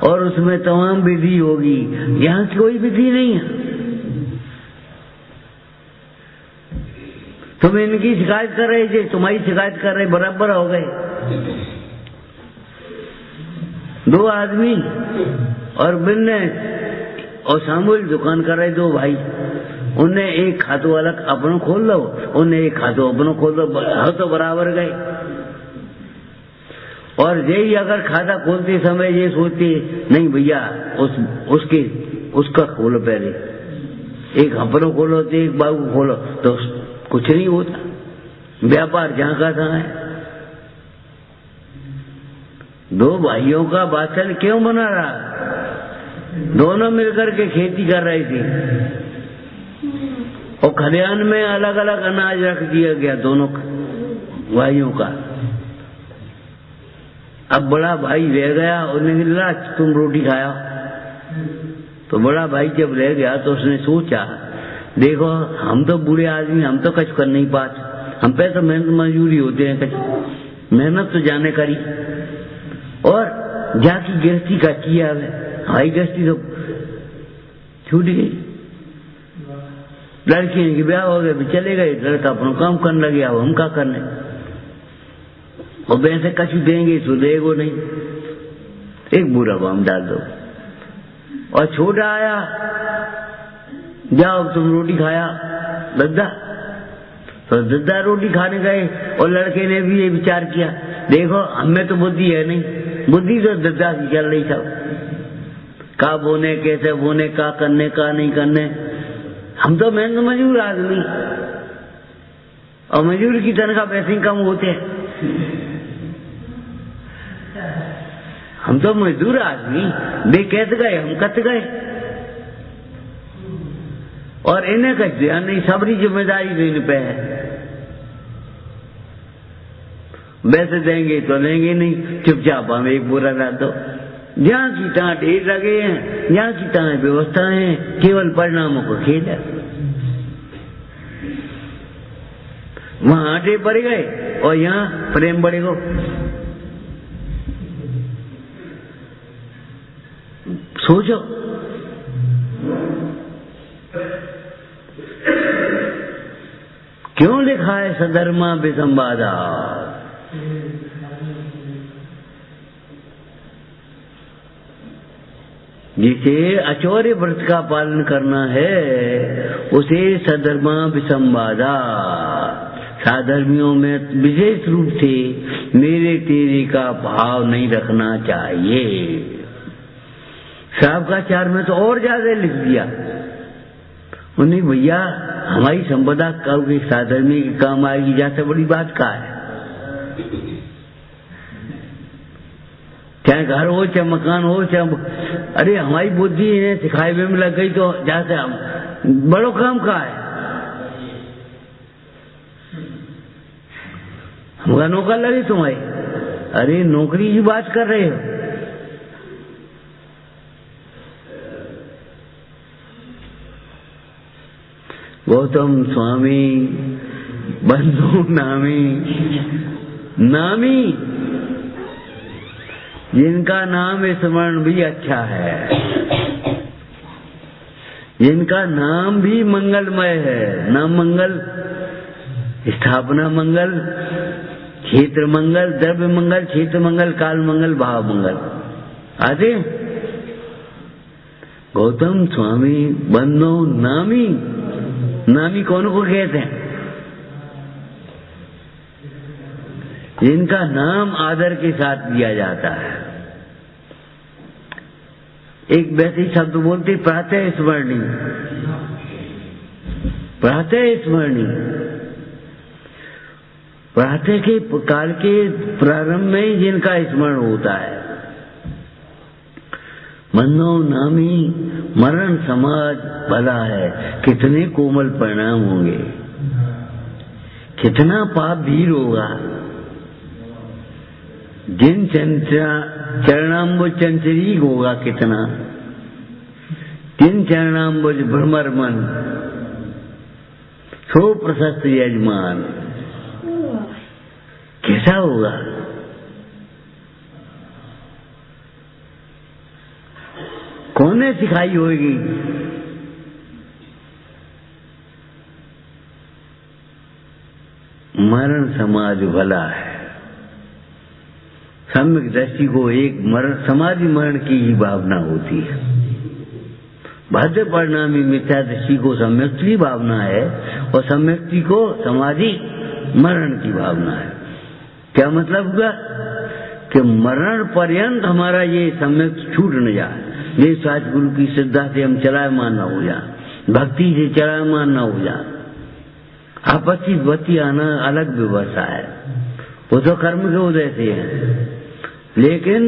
और उसमें तमाम विधि होगी। यहां की कोई विधि नहीं है। तुम इनकी शिकायत कर रहे थे, तुम्हारी शिकायत कर रहे, बराबर हो गए। दो आदमी और बिजनेस और सामूहिक दुकान कर रहे, दो भाई। उनने एक खातों वाला अपनों खोल लो, उनने एक खातों अपनों खोल लो, तो बराबर गए। और यही अगर खाता खोलते समय ये सोचते, नहीं भैया उसका खोलो पहले, एक अपनों खोलो तो एक बाबू खोलो, तो कुछ नहीं होता। व्यापार जहां का तहां है। दो भाइयों का बातचल क्यों बना रहा? दोनों मिलकर के खेती कर रही थी, और खलिहान में अलग अलग अनाज रख दिया गया दोनों भाइयों का। अब बड़ा भाई रह गया, उन्हें बोला तुम रोटी खाया। तो बड़ा भाई जब रह गया तो उसने सोचा, देखो हम तो बूढ़े आदमी, हम तो कुछ कर नहीं पाते, हम पे तो मेहनत मजदूरी होते हैं, कुछ मेहनत तो जाने करी, और जाकी गृहस्थी का किया है, हमारी गृहस्थी तो छूट गई। लड़की के ब्याह हो गए, चले गए, लड़का अपना काम करने लगे, अब हम क्या करने? और वैसे कछु देंगे तो देगो नहीं, एक बुरा बाम डाल दो। और छोटा आया, जाओ तुम रोटी खाया दद्दा, तो दद्दा रोटी खाने गए, और लड़के ने भी ये विचार किया, देखो हमें तो बुद्धि है नहीं, बुद्धि तो दद्दा की चल रही सब, का बोने, कैसे बोने, का करने, का नहीं करने। हम तो मेहनत मजदूर आदमी, और मजदूर की तनख्वाह पैसे ही कम होते हैं। हम तो मजदूर आदमी, वे कहते गए, हम कत गए, और इन्हें कुछ ध्यान नहीं, सबरी जिम्मेदारी भी इन पे है। वैसे देंगे तो लेंगे नहीं, चुपचाप हमें एक बुरा डाल दो। जहां की तहां ढेर लगे हैं, जहां की तहां व्यवस्था है, केवल परिणामों को खेल है। वहां आटे बढ़ गए और यहाँ प्रेम बढ़ेगा। सोचो, क्यों लिखा है सधर्मा विसंवादा? जिसे अचौर्य व्रत का पालन करना है उसे सधर्मा विसंवादा, साधर्मियों में विशेष रूप से मेरे तेरे का भाव नहीं रखना चाहिए। साहब का चार में तो और ज्यादा लिख दिया, नहीं भैया, हमारी संपदा कब के साधन में काम आएगी, जैसे बड़ी बात का है। चाहे घर हो, चाहे मकान हो, चाहे अरे हमारी बुद्धि इन्हें सिखाए हुए में लग गई तो जैसे हम बड़ो काम का है। हमारा नौकर लगे तुम्हारी, अरे नौकरी की बात कर रहे हो। गौतम स्वामी बंधु नामी, नामी जिनका नाम स्मरण भी अच्छा है, जिनका नाम भी मंगलमय है। नाम मंगल, स्थापना मंगल, क्षेत्र मंगल, द्रव्य मंगल, क्षेत्र मंगल, काल मंगल, भाव मंगल आदि। गौतम स्वामी बंधु नामी, नामी कौन को कहते हैं? जिनका नाम आदर के साथ लिया जाता है। एक वैसे शब्द बोलते प्रातः स्मरणी, प्रातः स्मरणी। प्रातः के काल के प्रारंभ में जिनका स्मरण होता है। मनो नामी मरण समाज भला है। कितने कोमल परिणाम होंगे, कितना पाप भीर होगा। जिन चरणाम्बुज चंचरी होगा कितना, जिन चरणाम्बुज भ्रमर मन, सो प्रशस्त यजमान। कैसा होगा? कौन ने सिखाई होगी? मरण समाज भला है। सम्यक दृष्टि को एक मरण, समाधि मरण की ही भावना होती है। भद्र परिणामी मिथ्या दृष्टि को सम्यक की भावना है और सम्यक को समाधि मरण की भावना है। क्या मतलब हुआ कि मरण पर्यंत हमारा ये सम्यक छूट न जाए। ये साच गुरु की श्रद्धा से हम चलायमान न हो जाए, भक्ति से चलायमान न हो जाए। आपसी भक्ति आना अलग व्यवस्था है, वो तो कर्म के उदय से है। लेकिन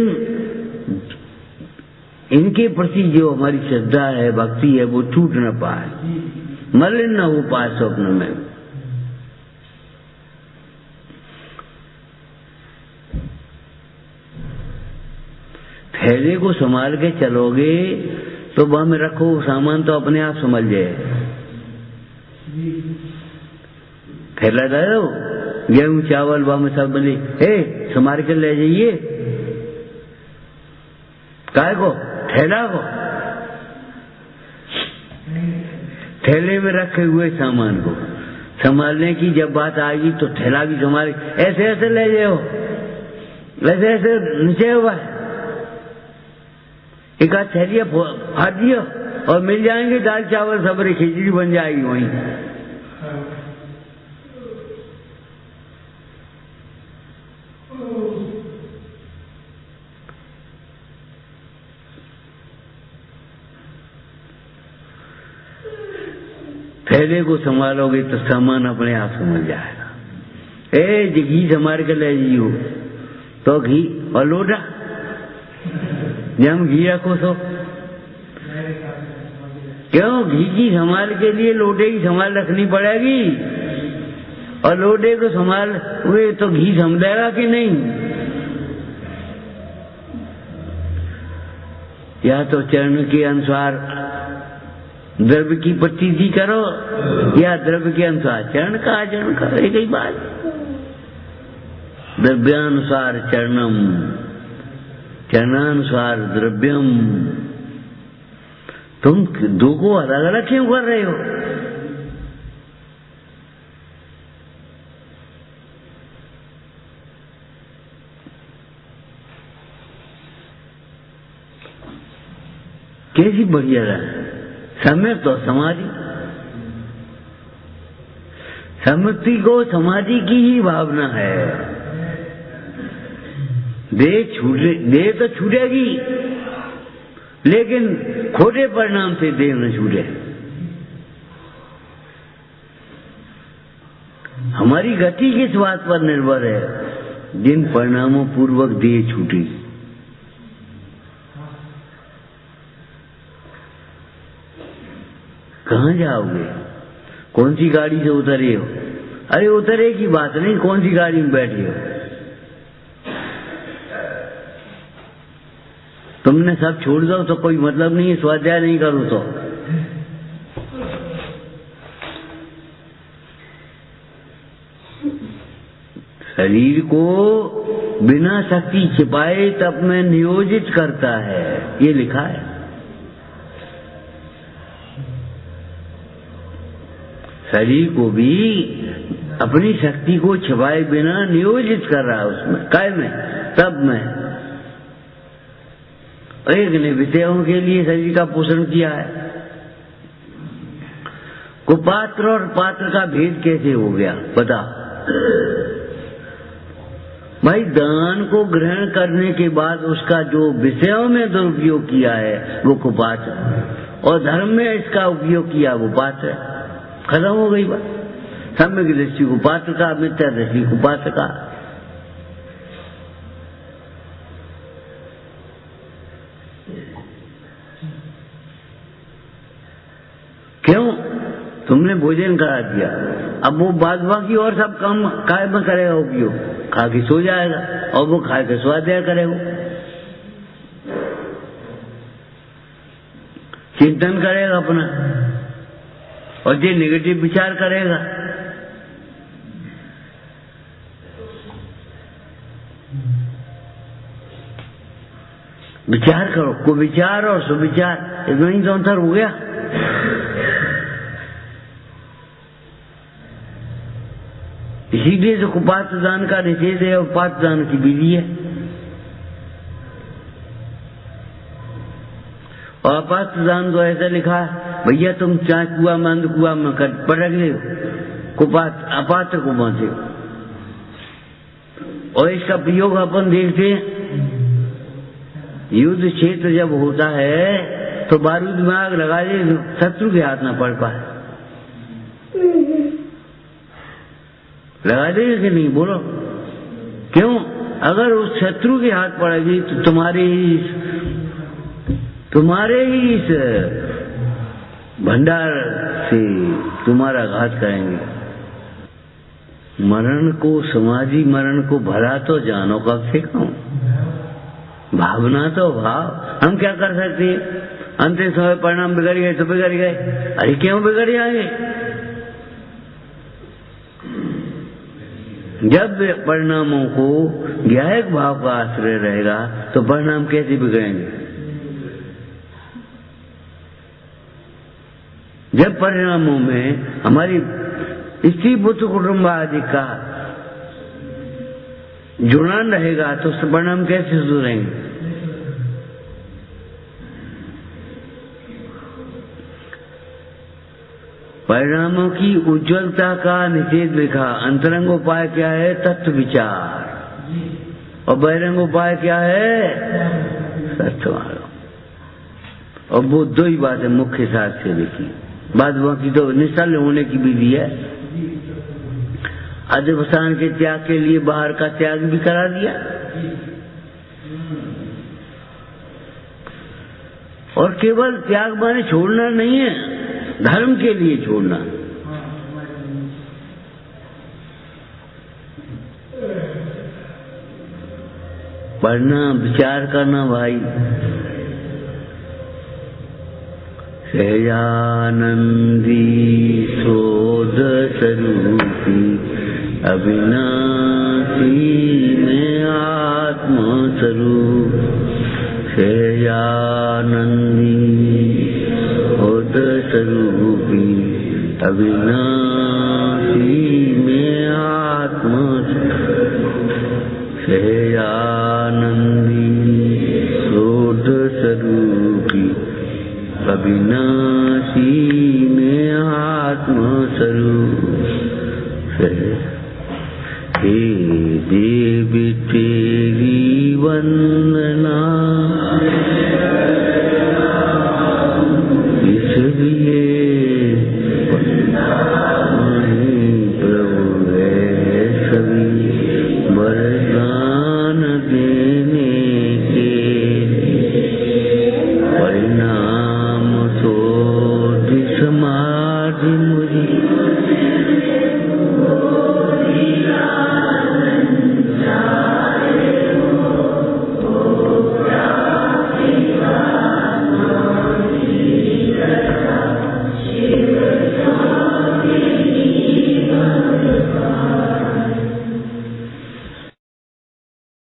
इनके प्रति जो हमारी श्रद्धा है, भक्ति है, वो छूट न पाए, मलिन न हो पाए स्वप्न में। थैले को संभाल के चलोगे तो वहां में रखो सामान तो अपने आप संभल जाए। थैला डालो, गेहूं चावल वहां में सब मिले, संभाल के ले जाइए। काय को? थैला को। थैले में रखे हुए सामान को संभालने की जब बात आएगी तो थैला भी संभाले। ऐसे ऐसे ले जाओ, ऐसे ऐसे नीचे हुआ है। एक आध थैलिया फाड़ दिया और मिल जाएंगे दाल चावल सबरी, खिचड़ी बन जाएगी वहीं। थैले को संभालोगे तो सामान अपने आप संभल जाएगा। घी संभाल के ले जियो तो घी और लोटा, जब घी रखो तो क्यों घी की संभाल के लिए लोटे की संभाल रखनी पड़ेगी, और लोटे को संभाल हुए तो घी संभलेगा कि नहीं। या तो चरण के अनुसार द्रव्य की प्रतीति करो, या द्रव्य के अनुसार चरण का एक ही बात। द्रव्यानुसार चरणम, चरणानुसार द्रव्यम। तुम दो को अलग अलग क्यों कर रहे हो? कैसी बढ़िया है सम्यक तो समाधि। सम्यक्ति को समाधि की ही भावना है। देह तो छूटेगी, लेकिन खोटे परिणाम से देह न छूटे। हमारी गति किस बात पर निर्भर है? जिन परिणामों पूर्वक देह छूटी। कहाँ जाओगे? कौन सी गाड़ी से उतरे हो? अरे उतरे की बात नहीं, कौन सी गाड़ी में बैठे हो? तुमने सब छोड़ दो तो कोई मतलब नहीं है, स्वाध्याय नहीं करो तो। शरीर को बिना शक्ति छिपाए तप में नियोजित करता है, ये लिखा है। शरीर को भी अपनी शक्ति को छिपाए बिना नियोजित कर रहा है, उसमें काय में, तप में। एक ने विषयों के लिए शरीर का पोषण किया है। कुपात्र और पात्र का भेद कैसे हो गया बता? भाई दान को ग्रहण करने के बाद उसका जो विषयों में दुरुपयोग किया है वो कुपात्र, और धर्म में इसका उपयोग किया वो पात्र। खत्म हो गई बात। सम्यक दृष्टि को पात्र का, मिथ्या दृष्टि को पात्र का। क्यों? तुमने भोजन करा दिया, अब वो बाद बाकी और सब काम काय में करेगा उपयोग? खा के सो जाएगा, और वो खा के स्वाध्याय करेगा, चिंतन करेगा अपना, और जो नेगेटिव विचार करेगा। विचार करो, कुविचार और सुविचार, इसमें ही तो अंतर हो गया। इसीलिए जो कुपात्र दान का निषेध है और पात्र दान की विधि है। और अपात्र दान तो ऐसा लिखा है, भैया तुम चाहे कुआ में अंध कुआ में पटक दे, कुपात्र अपात्र को बांधे। और इसका प्रयोग अपन देखते हैं, युद्ध क्षेत्र जब होता है तो बारूद में आग लगा दे, शत्रु के हाथ ना पड़ पाए। लगा देगा कि नहीं? बोलो क्यों? अगर उस शत्रु के हाथ पड़ेगी तो तुम्हारे ही इस भंडार से तुम्हारा घात करेंगे। मरण को, समाजी मरण को भला तो जानो, कब से कहूं? भावना तो भाव। हम क्या कर सकते हैं? अंतिम समय परिणाम बिगड़ गए तो बिगड़ गए। अरे क्यों बिगड़ जाएंगे? जब परिणामों को ज्ञायक भाव का आश्रय रहेगा तो परिणाम कैसे बिगड़ेंगे? जब परिणामों में हमारी स्त्री पुत्र कुटुंब आदि का जुड़ान रहेगा तो परिणाम कैसे सुधरेंगे? परिणामों की उज्ज्वलता का निषेध लिखा। अंतरंग उपाय क्या है? तत्व विचार। और बहिरंग उपाय क्या है? सत्संग। और वो दो ही बातें मुख्य साथ से लिखी, बाद बाकी तो निश्चल होने की विधि है। अधिवसान के त्याग के लिए बाहर का त्याग भी करा दिया, और केवल त्याग माने छोड़ना नहीं है, धर्म के लिए छोड़ना। पढ़ना, विचार करना भाई। सहजानंदी शोध स्वरूपी अविनाशी में आत्म स्वरूप। सहजानंदी शोध स्वरूपी अविनाशी में आत्म। सहजानंदी शोध स्वरूपी अविनाशी में आत्म स्वरूप। हे देवी तेरी वंदना,